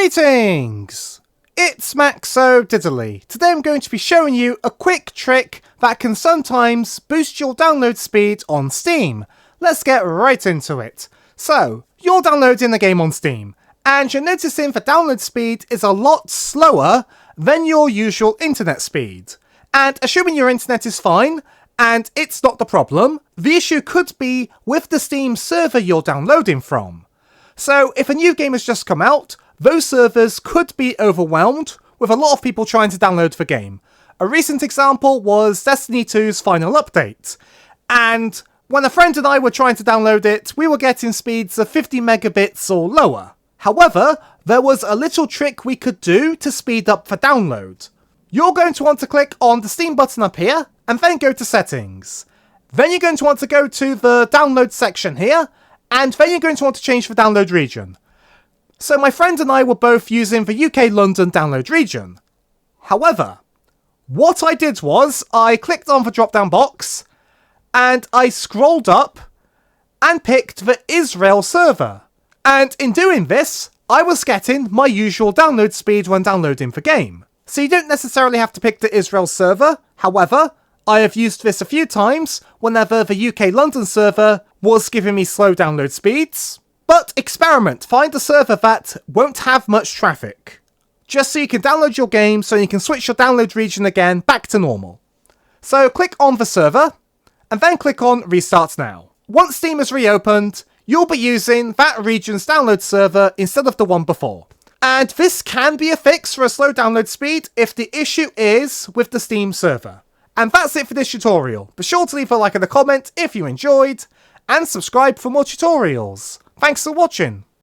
Greetings! It's Maxo Diddley. Today I'm going to be showing you a quick trick that can sometimes boost your download speed on Steam. Let's get right into it. So, you're downloading the game on Steam, and you're noticing the download speed is a lot slower than your usual internet speed. And assuming your internet is fine, and it's not the problem, the issue could be with the Steam server you're downloading from. So if a new game has just come out, those servers could be overwhelmed with a lot of people trying to download the game. A recent example was Destiny 2's final update, and when a friend and I were trying to download it, we were getting speeds of 50 megabits or lower. However, there was a little trick we could do to speed up the download. You're going to want to click on the Steam button up here, and then go to Settings. Then you're going to want to go to the Download section here, and then you're going to want to change the download region. So my friend and I were both using the UK London download region. However, what I did was I clicked on the drop down box and I scrolled up and picked the Israel server. And in doing this, I was getting my usual download speed when downloading the game. So you don't necessarily have to pick the Israel server. However, I have used this a few times whenever the UK London server was giving me slow download speeds. But experiment, find a server that won't have much traffic, just so you can download your game so you can switch your download region again back to normal. So click on the server, and then click on Restart Now. Once Steam is reopened, you'll be using that region's download server instead of the one before. And this can be a fix for a slow download speed if the issue is with the Steam server. And that's it for this tutorial. Be sure to leave a like and a comment if you enjoyed, and subscribe for more tutorials. Thanks for watching.